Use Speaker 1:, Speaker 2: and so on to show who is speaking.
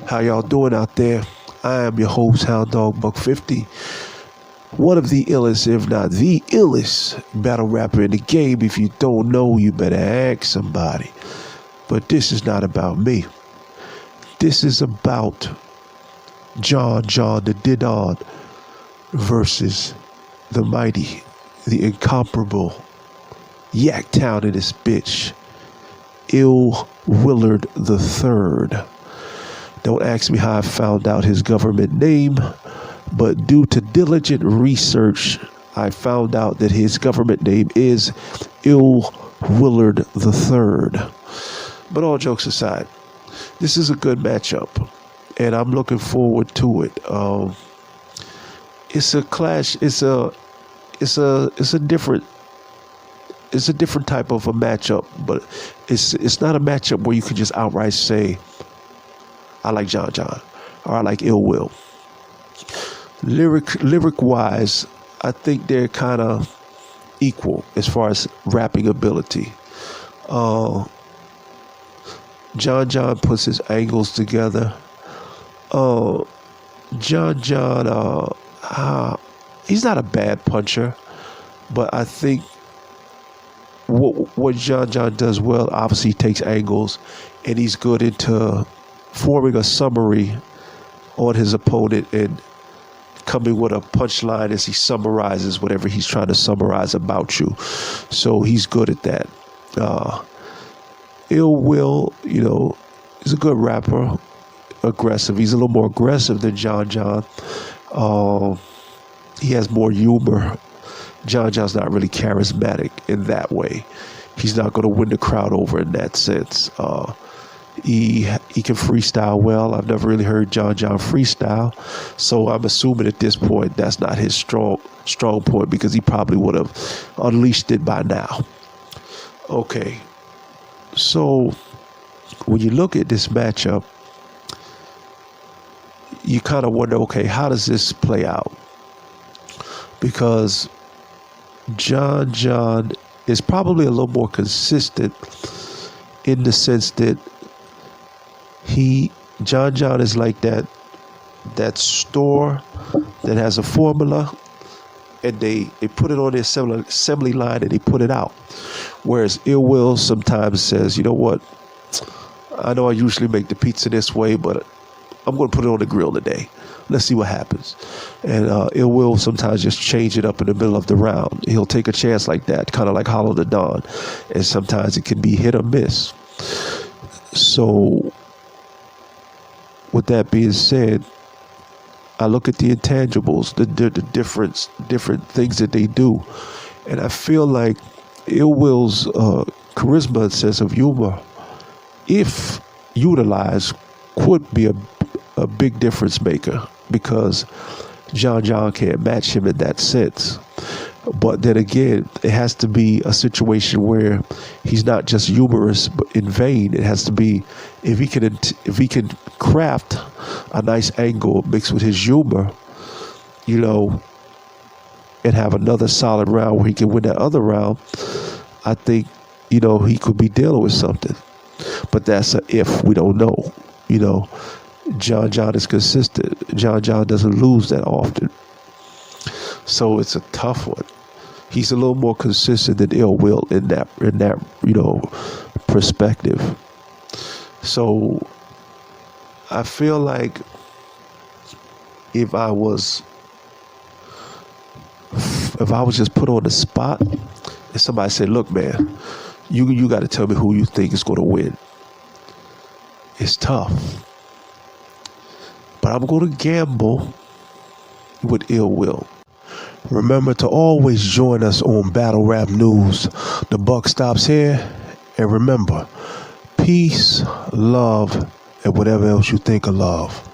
Speaker 1: How y'all doing out there? I am your host, Hound Dog Buck 50. One of the illest, if not the illest, battle rapper in the game. If you don't know, you better ask somebody. But this is not about me. This is about John the Didon versus the mighty, the incomparable Yaktown in this bitch, Ill Willard III. Don't ask me how I found out his government name, but due to diligent research, I found out that his government name is Ill Willard III. But all jokes aside, this is a good matchup, and I'm looking forward to it. It's a clash. It's a different type of a matchup, but it's not a matchup where you can just outright say, I like John, or I like Ill Will. Lyric wise, I think they're kind of equal as far as rapping ability. John puts his angles together. John, he's not a bad puncher, but I think what John does well, obviously he takes angles, and he's good into forming a summary on his opponent and coming with a punchline as he summarizes whatever he's trying to summarize about you. So he's good at that. Ill Will, he's a good rapper, aggressive. He's a little more aggressive than John. He has more humor. John's not really charismatic in that way. He's not going to win the crowd over in that sense. He can freestyle well. I've never really heard John freestyle, so I'm assuming at this point that's not his strong point, because he probably would have unleashed it by now. Okay, so when you look at this matchup, you kind of wonder, okay, how does this play out? Because John is probably a little more consistent in the sense that John is like that store that has a formula, and they put it on the assembly line and they put it out. Whereas Ill Will sometimes says, you know what, I know I usually make the pizza this way, but I'm going to put it on the grill today. Let's see what happens. And Ill Will sometimes just change it up in the middle of the round. He'll take a chance like that, kind of like Hollow the Dawn. And sometimes it can be hit or miss. So with that being said, I look at the intangibles, the different things that they do, and I feel like Ill Will's charisma and sense of humor, if utilized, could be a big difference maker, because John can't match him in that sense. But then again, it has to be a situation where he's not just humorous but in vain. It has to be, if he can craft a nice angle mixed with his humor, and have another solid round where he can win that other round, I think, he could be dealing with something. But that's a if. We don't know. John is consistent. John doesn't lose that often. So it's a tough one. He's a little more consistent than Ill Will in that perspective. So I feel like if I was just put on the spot and somebody said, look, man, you got to tell me who you think is going to win. It's tough. But I'm going to gamble with Ill Will. Remember to always join us on Battle Rap News. The buck stops here. And remember, peace, love, and whatever else you think of love.